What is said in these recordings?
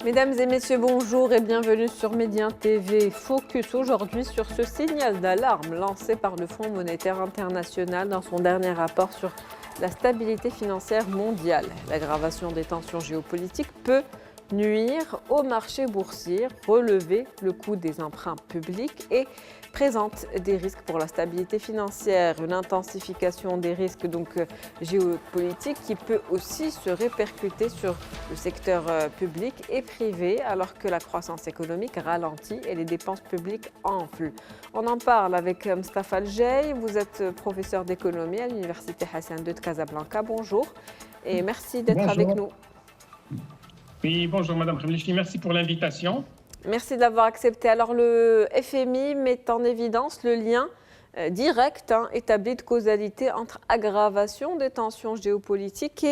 Mesdames et messieurs, bonjour et bienvenue sur Médien TV. Focus aujourd'hui sur ce signal d'alarme lancé par le Fonds monétaire international dans son dernier rapport sur la stabilité financière mondiale. L'aggravation des tensions géopolitiques peut nuire au marché boursier, relever le coût des emprunts publics et présente des risques pour la stabilité financière. Une intensification des risques géopolitiques qui peut aussi se répercuter sur le secteur public et privé alors que la croissance économique ralentit et les dépenses publiques enflent. On en parle avec Mostafa Aljay. Vous êtes professeur d'économie à l'Université Hassan II de Casablanca. Bonjour et merci d'être avec nous. Oui, bonjour Madame Khemlichi, merci pour l'invitation. Merci d'avoir accepté. Alors le FMI met en évidence le lien direct établi de causalité entre aggravation des tensions géopolitiques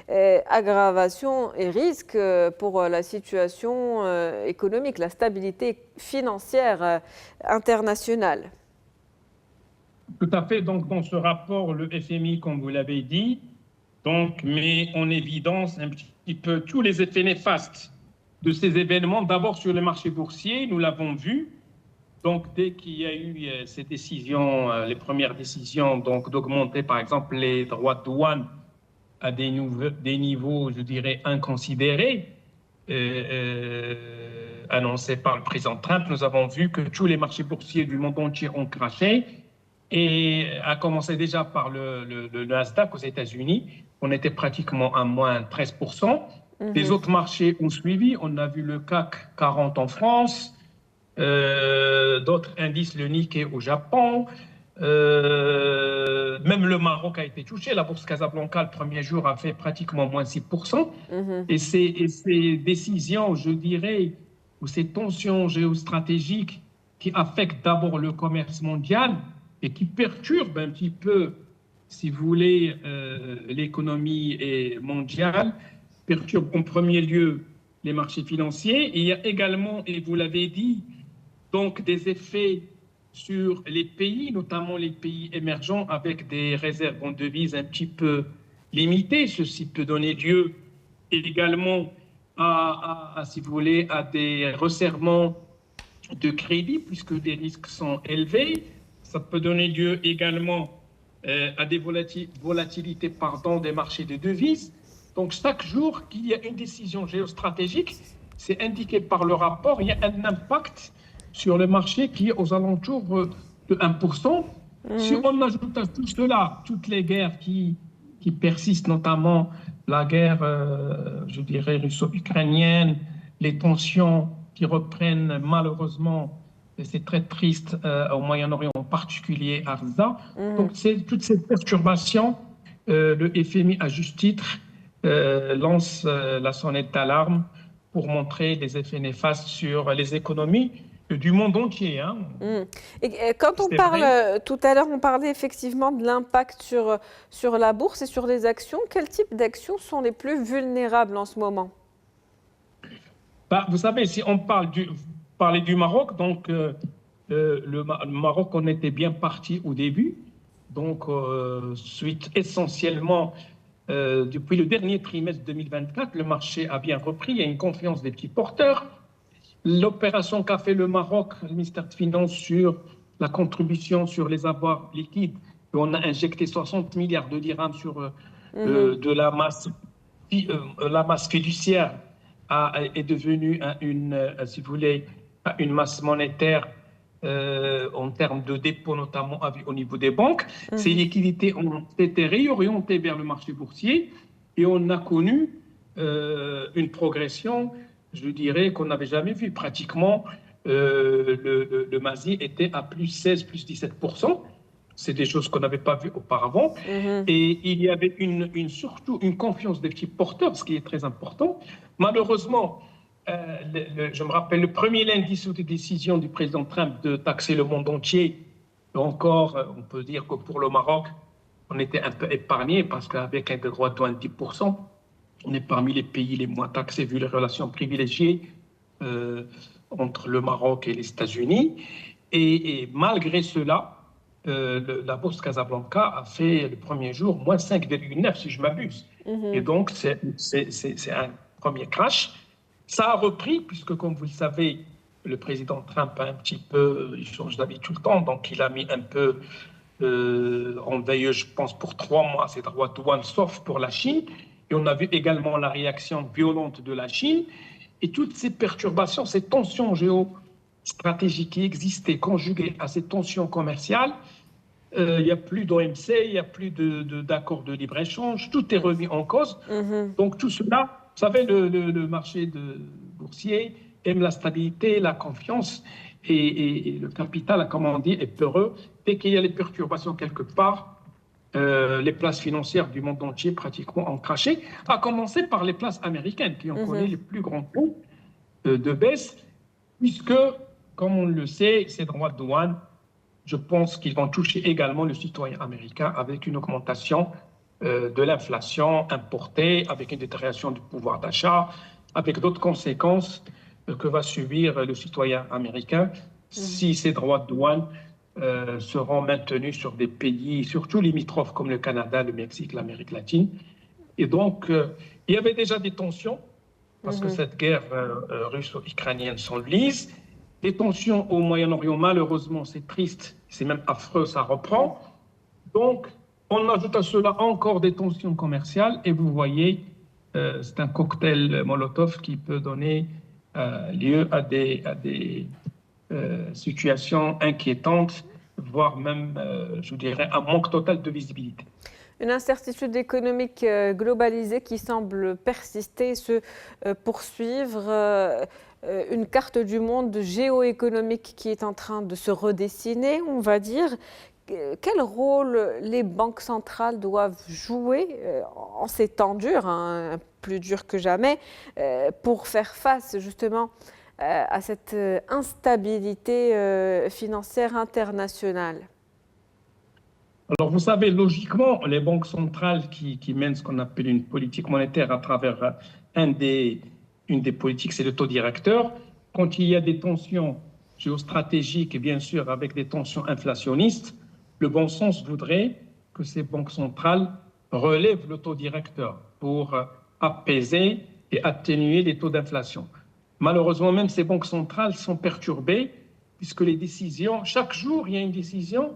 et aggravation et risque pour la situation économique, la stabilité financière internationale. Tout à fait. Donc, dans ce rapport, le FMI, comme vous l'avez dit, met en évidence un petit peu tous les effets néfastes de ces événements. D'abord sur le marché boursier, nous l'avons vu. Donc, dès qu'il y a eu ces décisions, les premières décisions, d'augmenter par exemple les droits de douane à des niveaux, je dirais, inconsidérés, annoncés par le président Trump, nous avons vu que tous les marchés boursiers du monde entier ont craché. Et à commencer déjà par le Nasdaq aux États-Unis, on était pratiquement à moins 13%. Les autres marchés ont suivi. On a vu le CAC 40 en France, d'autres indices, le Nikkei au Japon. Même le Maroc a été touché. La bourse Casablanca, le premier jour, a fait pratiquement moins 6%. Et ces décisions, je dirais, ou ces tensions géostratégiques qui affectent d'abord le commerce mondial et qui perturbent un petit peu, si vous voulez, l'économie mondiale, perturbent en premier lieu les marchés financiers. Et il y a également, et vous l'avez dit, donc des effets sur les pays, notamment les pays émergents avec des réserves en devises un petit peu limitées. Ceci peut donner lieu également si vous voulez, à des resserrements de crédit puisque les risques sont élevés. Ça peut donner lieu également à des volatilités des marchés de devises. Donc, chaque jour qu'il y a une décision géostratégique, c'est indiqué par le rapport, il y a un impact sur le marché qui est aux alentours de 1%. Si on ajoute à tout cela toutes les guerres qui persistent, notamment la guerre, je dirais, russo-ukrainienne, les tensions qui reprennent malheureusement, et c'est très triste, au Moyen-Orient, en particulier à Gaza. Donc, toutes ces perturbations, le FMI, à juste titre, lance la sonnette d'alarme pour montrer des effets néfastes sur les économies du monde entier. Et quand on parle, tout à l'heure, on parlait effectivement de l'impact sur la bourse et sur les actions. Quel type d'actions sont les plus vulnérables en ce moment? Vous savez, si on parler du Maroc, donc le Maroc, on était bien parti au début, donc suite essentiellement depuis le dernier trimestre 2024, le marché a bien repris, il y a une confiance des petits porteurs. L'opération qu'a fait le Maroc, le ministère des Finances, sur la contribution sur les avoirs liquides, on a injecté 60 milliards de dirhams sur de la masse fiduciaire, est devenue si vous voulez, une masse monétaire en termes de dépôt, notamment au niveau des banques. Ces liquidités ont été réorientées vers le marché boursier et on a connu une progression, je dirais, qu'on n'avait jamais vue. Pratiquement, le MASI était à plus 16, plus 17%. C'est des choses qu'on n'avait pas vues auparavant. Et il y avait surtout une confiance des petits porteurs, ce qui est très important. Malheureusement, je me rappelle le premier lundi sous des décisions du président Trump de taxer le monde entier. Encore, on peut dire que pour le Maroc, on était un peu épargné parce qu'avec un droit de douane de 10%, on est parmi les pays les moins taxés vu les relations privilégiées entre le Maroc et les États-Unis. Et malgré cela, la bourse Casablanca a fait le premier jour moins 5,9 si je m'abuse. Et donc, c'est un premier crash. Ça a repris, puisque comme vous le savez, le président Trump a un petit peu, il change d'avis tout le temps, donc il a mis un peu en veille, je pense, pour 3 mois ces droits de douane, sauf pour la Chine. Et on a vu également la réaction violente de la Chine. Et toutes ces perturbations, ces tensions géostratégiques qui existaient, conjuguées à ces tensions commerciales, il n'y a plus d'OMC, il n'y a plus d'accord de libre-échange, tout est remis en cause. Donc tout cela, vous savez, le marché boursier aime la stabilité, la confiance, et le capital, comme on dit, est peureux. Dès qu'il y a les perturbations quelque part, les places financières du monde entier pratiquement ont craché, à commencer par les places américaines, qui ont connu les plus grands coups de baisse, puisque, comme on le sait, ces droits de douane, je pense qu'ils vont toucher également le citoyen américain avec une augmentation de l'inflation importée, avec une détérioration du pouvoir d'achat, avec d'autres conséquences que va subir le citoyen américain si ces droits de douane seront maintenus sur des pays, surtout limitrophes comme le Canada, le Mexique, l'Amérique latine. Et donc, il y avait déjà des tensions, parce que cette guerre russo-ukrainienne s'enlise. Les tensions au Moyen-Orient, malheureusement, c'est triste, c'est même affreux, ça reprend. Donc, on ajoute à cela encore des tensions commerciales, et vous voyez, c'est un cocktail Molotov qui peut donner lieu à des situations inquiétantes, voire même, je dirais, un manque total de visibilité. Une incertitude économique globalisée qui semble persister et se poursuivre. Une carte du monde géoéconomique qui est en train de se redessiner, on va dire. Quel rôle les banques centrales doivent jouer en ces temps durs, hein, plus durs que jamais, pour faire face justement à cette instabilité financière internationale? Alors, vous savez, logiquement, les banques centrales qui mènent ce qu'on appelle une politique monétaire à travers une des politiques, c'est le taux directeur. Quand il y a des tensions géostratégiques et bien sûr avec des tensions inflationnistes, le bon sens voudrait que ces banques centrales relèvent le taux directeur pour apaiser et atténuer les taux d'inflation. Malheureusement, même ces banques centrales sont perturbées puisque les décisions, chaque jour, il y a une décision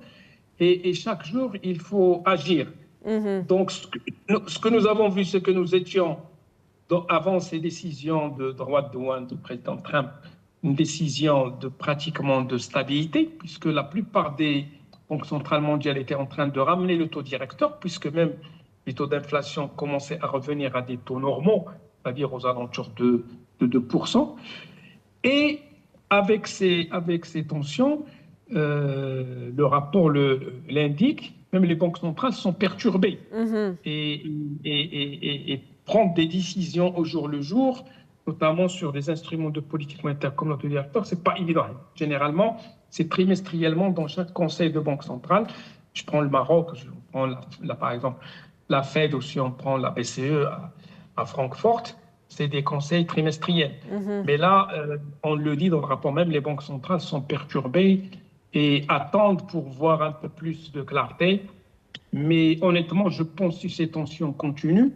et chaque jour, il faut agir. Donc, ce que nous avons vu, c'est que nous étions, avant ces décisions de droits de douane du président Trump, une décision pratiquement de stabilité, puisque la plupart des banques centrales mondiales étaient en train de ramener le taux directeur, puisque même les taux d'inflation commençaient à revenir à des taux normaux, c'est-à-dire aux alentours de 2%. Et avec ces tensions, le rapport l'indique, même les banques centrales sont perturbées et prendre des décisions au jour le jour, notamment sur des instruments de politique monétaire comme le taux directeur, c'est pas évident. Généralement, c'est trimestriellement dans chaque conseil de banque centrale. Je prends le Maroc, je prends par exemple la Fed, ou si on prend la BCE à Francfort, c'est des conseils trimestriels. Mais là, on le dit dans le rapport même, les banques centrales sont perturbées et attendent pour voir un peu plus de clarté. Mais honnêtement, je pense que si ces tensions continuent,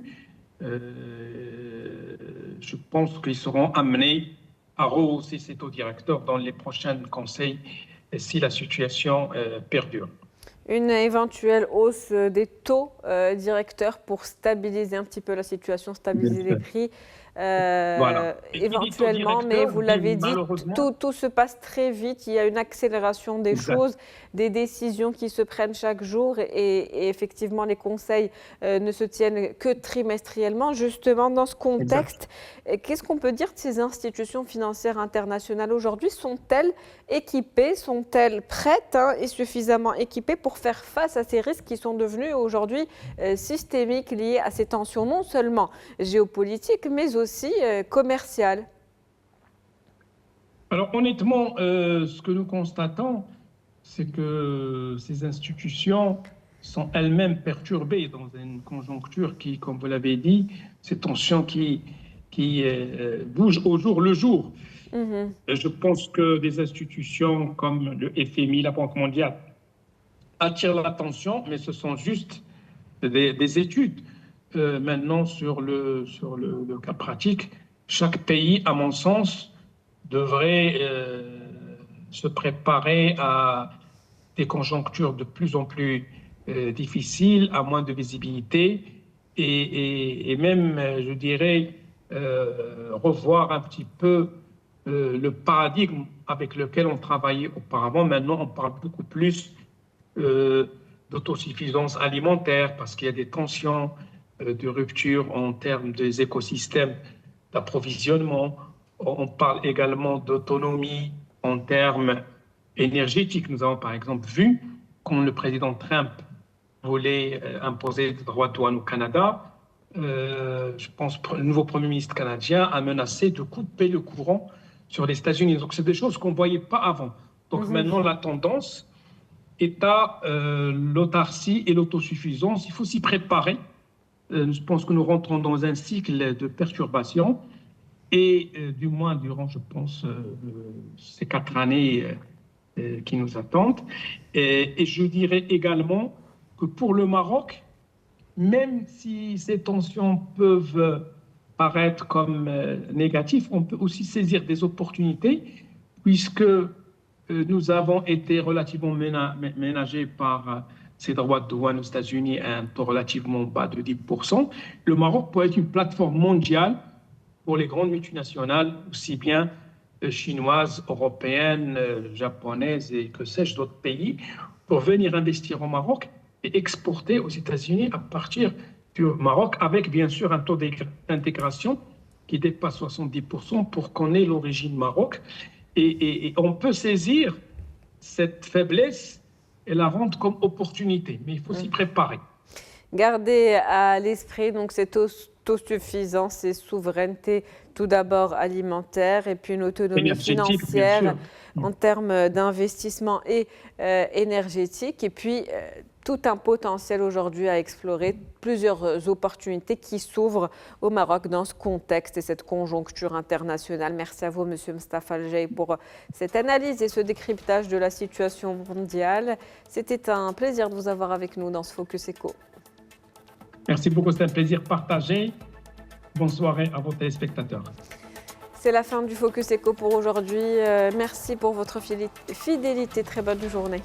je pense qu'ils seront amenés à rehausser ces taux directeurs dans les prochains conseils si la situation perdure. Une éventuelle hausse des taux directeurs pour stabiliser un petit peu la situation, stabiliser les prix. Voilà. Éventuellement, mais vous l'avez dit, tout se passe très vite, il y a une accélération des choses, des décisions qui se prennent chaque jour et effectivement les conseils ne se tiennent que trimestriellement. Justement, dans ce contexte, qu'est-ce qu'on peut dire de ces institutions financières internationales aujourd'hui? Sont-elles équipées, sont-elles prêtes et suffisamment équipées pour faire face à ces risques qui sont devenus aujourd'hui systémiques liés à ces tensions non seulement géopolitiques, mais aussi commerciales? Alors honnêtement, ce que nous constatons, c'est que ces institutions sont elles-mêmes perturbées dans une conjoncture qui, comme vous l'avez dit, ces tensions qui bougent au jour le jour. Et je pense que des institutions comme le FMI, la Banque mondiale, attirent l'attention, mais ce sont juste des études. Maintenant, sur le cas pratique, chaque pays, à mon sens, devrait se préparer à des conjonctures de plus en plus difficiles, à moins de visibilité, et même, je dirais, revoir un petit peu le paradigme avec lequel on travaillait auparavant. Maintenant, on parle beaucoup plus d'autosuffisance alimentaire parce qu'il y a des tensions de rupture en termes des écosystèmes d'approvisionnement. On parle également d'autonomie en termes énergétiques. Nous avons par exemple vu quand le président Trump voulait imposer des droits de douane au Canada, je pense que le nouveau Premier ministre canadien a menacé de couper le courant sur les États-Unis. Donc, c'est des choses qu'on ne voyait pas avant. Donc, maintenant, la tendance est à l'autarcie et l'autosuffisance. Il faut s'y préparer. Je pense que nous rentrons dans un cycle de perturbation et du moins durant, je pense, ces 4 années qui nous attendent. Et je dirais également que pour le Maroc, même si ces tensions peuvent paraître comme négatives, on peut aussi saisir des opportunités puisque nous avons été relativement ménagés par ces droits de douane aux États-Unis à un taux relativement bas de 10%. Le Maroc peut être une plateforme mondiale pour les grandes multinationales, aussi bien chinoises, européennes, japonaises et que sais-je d'autres pays, pour venir investir au Maroc et exporter aux États-Unis à partir du Maroc, avec bien sûr un taux d'intégration qui dépasse 70% pour qu'on ait l'origine Maroc. Et on peut saisir cette faiblesse et la rendre comme opportunité, mais il faut s'y préparer. Gardez à l'esprit donc cette autosuffisance et souveraineté, tout d'abord alimentaire, et puis une autonomie financière en termes d'investissement et énergétique, et puis tout un potentiel aujourd'hui à explorer, plusieurs opportunités qui s'ouvrent au Maroc dans ce contexte et cette conjoncture internationale. Merci à vous, Monsieur Mostafa El-Jay, pour cette analyse et ce décryptage de la situation mondiale. C'était un plaisir de vous avoir avec nous dans ce Focus Eco. Merci beaucoup, c'est un plaisir partagé. Bonne soirée à vos téléspectateurs. C'est la fin du Focus Eco pour aujourd'hui. Merci pour votre fidélité. Très bonne journée.